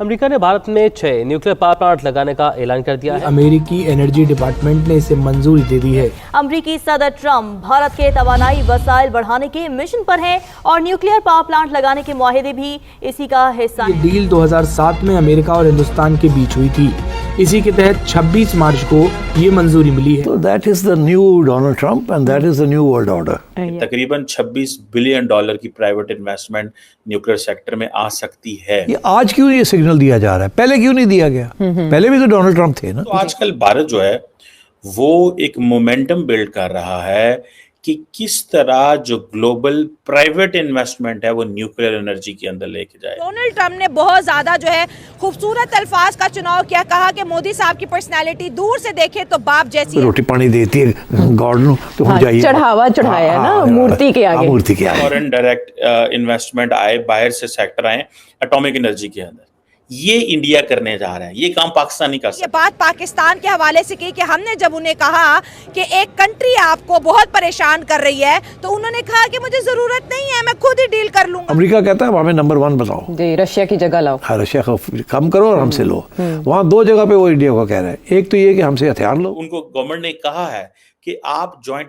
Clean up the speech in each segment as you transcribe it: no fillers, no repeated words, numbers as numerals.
America ने भारत में 6 nuclear power plant लगाने का ऐलान कर दिया है। अमेरिकी एनर्जी डिपार्टमेंट ने इसे मंजूरी दे दी है। अमेरिकी सदर ट्रंप भारत के तवानाई वसाइल बढ़ाने के मिशन पर हैं और न्यूक्लियर पावर प्लांट लगाने के मुआहदे भी इसी का हिस्सा ये डील 2007 में अमेरिका और हिंदुस्तान के बीच हुई थी। इसी के तहत 26 मार्च को ये मंजूरी मिली है। So that is the new Donald Trump and that is the new world order. तकरीबन $26 बिलियन की प्राइवेट इन्वेस्टमेंट न्यूक्लियर सेक्टर में आ सकती है। ये आज क्यों ये सिग्नल दिया जा रहा है, पहले क्यों नहीं दिया गया? पहले भी तो डोनाल्ड ट्रंप थे ना। तो आजकल भारत जो है वो एक मोमेंटम बिल्ड कर रहा है कि किस तरह जो ग्लोबल प्राइवेट इन्वेस्टमेंट है वो न्यूक्लियर एनर्जी के अंदर लेके जाए। डोनाल्ड ट्रंप ने बहुत ज्यादा जो है खूबसूरत अल्फाज का चुनाव किया, कहा कि मोदी साहब की पर्सनालिटी दूर से देखे तो बाप जैसी है। रोटी पानी देती है गॉड नो तो हम जाइए चढ़ावा चढ़ाया ना मूर्ति के आगे। मूर्ति के आगे फॉरेन डायरेक्ट इन्वेस्टमेंट आए, बाहर से सेक्टर आए एटॉमिक एनर्जी के अंदर, ये इंडिया करने जा रहा है। ये काम पाकिस्तान नहीं कर सकता। ये बात पाकिस्तान के हवाले से की कि हमने जब उन्हें कहा कि एक कंट्री आपको बहुत परेशान कर रही है तो उन्होंने कहा कि मुझे जरूरत नहीं है, मैं खुद ही डील कर लूंगा। अमेरिका कहता है हमें नंबर 1 बताओ जी, रशिया की जगह लाओ। हाँ, रशिया को कम करो और हमसे लो। वहाँ 2 जगह पे वो इंडिया को कह रहा है, एक तो ये कि हमसे हथियार लो। उनको गवर्नमेंट ने कहा है कि आप जॉइंट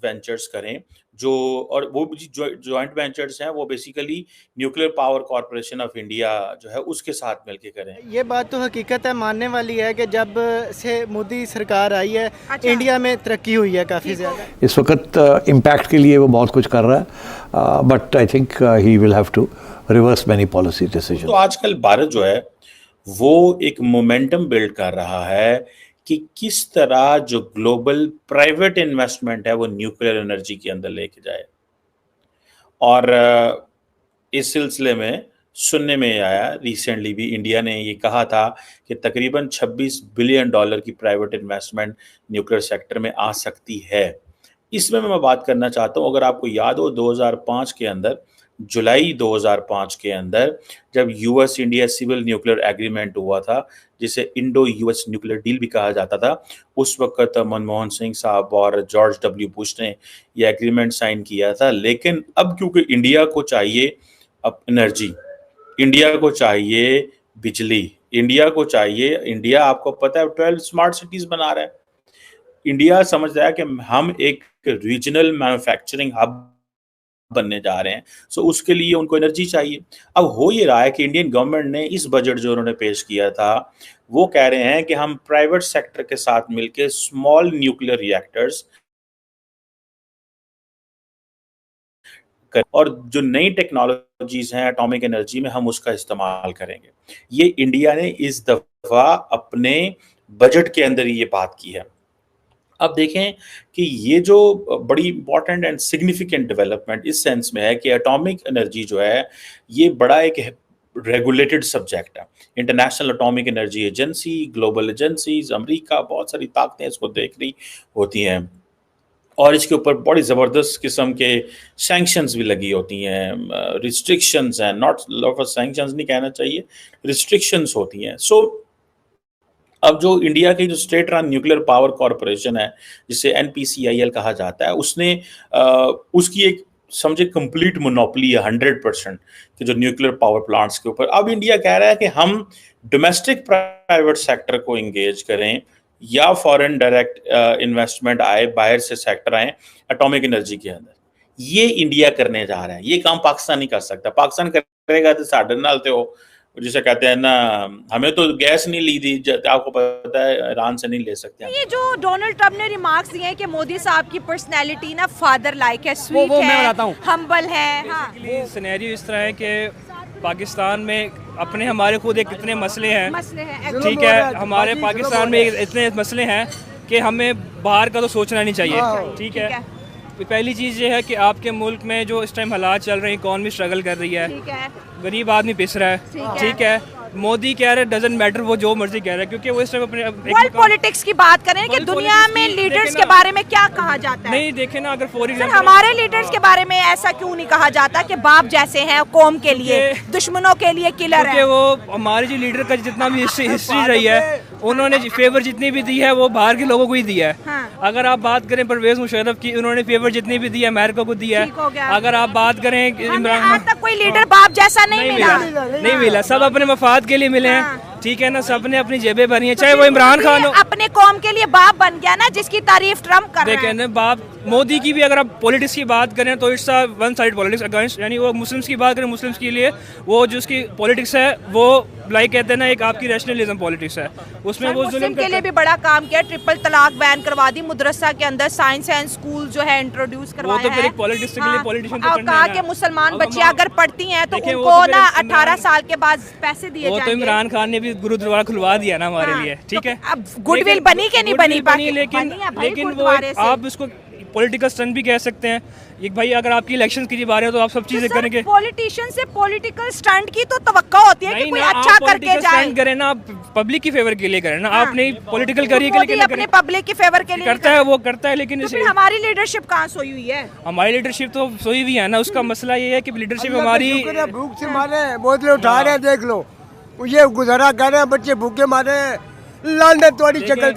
वेंचर्स करें, जो और वो जॉइंट वेंचर्स हैं वो basically nuclear power corporation of India जो है उसके साथ मिलके करें। ये बात तो हकीकत है, मानने वाली है कि जब से मोदी सरकार आई है इंडिया में तरक्की हुई है काफ़ी ज़्यादा। इस वक्त इम्पैक्ट के लिए वो बहुत कुछ कर रहा है, but I think he will have to reverse many policy decision. तो आजकल भारत जो है वो एक मोमेंटम बिल्ड कर रहा है कि किस तरह जो ग्लोबल प्राइवेट इन्वेस्टमेंट है वो न्यूक्लियर एनर्जी के अंदर लेके जाए। और इस सिलसिले में सुनने में आया, रिसेंटली भी इंडिया ने ये कहा था कि तकरीबन $26 बिलियन की प्राइवेट इन्वेस्टमेंट न्यूक्लियर सेक्टर में आ सकती है। इसमें मैं बात करना चाहता हूँ, अगर आपको याद हो 2005 के अंदर, जुलाई 2005 के अंदर जब US India civil nuclear agreement हुआ था, जिसे इंडो यूएस न्यूक्लियर डील भी कहा जाता था, उस वक्त मनमोहन सिंह साहब और जॉर्ज डब्ल्यू बुश ने ये एग्रीमेंट साइन किया था। लेकिन अब क्योंकि इंडिया को चाहिए अब एनर्जी, इंडिया को चाहिए बिजली, इंडिया को चाहिए, इंडिया आपको पता है 12 स्मार्ट सिटीज बना रहा है। इंडिया समझ रहा है कि हम एक रीजनल मैन्युफैक्चरिंग हब बनने जा रहे हैं, सो उसके लिए उनको एनर्जी चाहिए। अब हो ये रहा है कि इंडियन गवर्नमेंट ने इस बजट जो उन्होंने पेश किया था वो कह रहे हैं कि हम प्राइवेट सेक्टर के साथ मिलकर स्मॉल न्यूक्लियर रिएक्टर्स और जो नई टेक्नोलॉजीज हैं एटॉमिक एनर्जी में हम उसका इस्तेमाल करेंगे। ये इंडिया ने इस दफा अपने बजट के अंदर ये बात की है। अब देखें कि ये जो बड़ी इंपॉर्टेंट एंड सिग्निफिकेंट डेवलपमेंट इस सेंस में है कि एटॉमिक एनर्जी जो है ये बड़ा एक रेगुलेटेड सब्जेक्ट है। International atomic energy agency, global agencies, America, बहुत सारी ताकतें इसको देख रही होती हैं और इसके ऊपर बड़ी ज़बरदस्त किस्म के सैंक्शंस भी लगी होती हैं, रिस्ट्रिक्शंस हैं, नॉट लॉट ऑफ सैंक्शंस नहीं कहना चाहिए, रिस्ट्रिक्शंस होती हैं। सो अब जो इंडिया की जो state run nuclear power corporation है, जिसे NPCIL कहा जाता है, उसने उसकी एक समझे कंप्लीट मोनोपोली है 100% कि जो न्यूक्लियर पावर प्लांट्स के ऊपर। अब इंडिया कह रहा है कि हम डोमेस्टिक प्राइवेट सेक्टर को इंगेज करें या फॉरेन डायरेक्ट इन्वेस्टमेंट आए, बाहर से सेक्टर आए एटॉमिक एनर्जी के अंदर। ये इंडिया करने जा रहा है। ये काम पाकिस्तान नहीं कर सकता। पाकिस्तान करेगा तो साढ़े नाल तो जिसे कहते हैं ना, हमें तो गैस नहीं ली थी, आपको पता है ईरान से नहीं ले सकते। ये जो डोनाल्ड ट्रंप ने रिमार्क्स दिए हैं कि मोदी साहब की पर्सनैलिटी ना फादर लाइक है, स्वीट है, हम्बल है। हाँ, सिनेरियो इस तरह है कि पाकिस्तान में अपने हमारे खुद एक इतने मसले हैं, ठीक है, हमारे पाकिस्तान में इतने मसले हैं कि हमें बाहर का तो सोचना नहीं चाहिए, ठीक है। पहली चीज़ ये है कि आपके मुल्क में जो इस टाइम हालात चल रहे हैं, इकॉनमी स्ट्रगल कर रही है, गरीब आदमी पिस रहा है, ठीक है। मोदी कह रहे डजंट मैटर, वो जो मर्जी कह रहा है, क्योंकि वो इस टाइम अपने वर्ल्ड पॉलिटिक्स की बात करें कि दुनिया में लीडर्स के बारे में क्या कहा जाता है। नहीं देखे ना, अगर फॉर एग्जांपल हमारे लीडर्स के बारे में ऐसा क्यों नहीं कहा जाता कि बाप जैसे हैं, कौम के लिए, दुश्मनों के लिए किलर है। वो हमारे जो लीडर का जितना भी हिस्ट्री रही है, उन्होंने फेवर जितनी भी दी है वो बाहर के लोगों को ही दी है। अगर आप बात करें परवेज मुशर्रफ की, उन्होंने फेवर जितनी भी दी है अमेरिका को दी है। अगर आप बात करें इमरान, आज तक कोई लीडर बाप जैसा नहीं मिला। सब अपने मफाद औलाद के लिए मिले हैं, ठीक है ना, सबने अपनी जेबें भरी हैं, चाहे वो इमरान खान हो। अपने कौम के लिए बाप बन गया ना, जिसकी तारीफ ट्रम्प कर रहा है। देखें ना, बाप मोदी की भी अगर आप पॉलिटिक्स की बात करें तो it's one side politics against, यानी वो मुस्लिम्स की बात करें मुस्लिम्स के लिए, वो जो उसकी पॉलिटिक्स है वो लाइक कहते हैं ना एक आपकी रैशनलिज्म पॉलिटिक्स है, उसमें वो मुस्लिम के लिए भी बड़ा काम किया, ट्रिपल तलाक बैन करवा दी, मदरसा के अंदर साइंस एंड स्कूल जो है इंट्रोड्यूस करवाया है। वो तो फिर एक पॉलिटिक्स के लिए पॉलिटिशियन तो करना है कहा ना। कि मुसलमान बच्चे अगर पढ़ती हैं तो देखिए, वो उनको तो ना फिर 18 साल के बाद पैसे दिए वो तो जाएंगे। इमरान खान ने भी गुरुद्वारा खुलवा दिया ना हमारे लिए, ठीक है। अब गुडविल बनी कि नहीं बनी, लेकिन वो आप उसको पॉलिटिकल स्टंट भी कह सकते हैं। एक भाई अगर आपकी इलेक्शंस की बात है तो आप सब चीजें करेंगे। पॉलिटिशियन से पॉलिटिकल स्टंट की तो तवक्को होती है कि कोई अच्छा करके जाए। करें ना, आप पब्लिक की फेवर के लिए करें ना, आप नहीं पॉलिटिकल करिए के लिए अपने पब्लिक की फेवर के लिए करता है, वो करता है, लेकिन फिर हमारी लीडरशिप कहाँ सोई हुई है? हमारी लीडरशिप तो सोई हुई है ना, उसका मसला ये है कि लीडरशिप हमारी भूख से मारे, बोतलें उठा रहे हैं, देख लो, ये गुजारा कर रहे हैं, बच्चे भूखे मारे, लानत वाली शक्ल।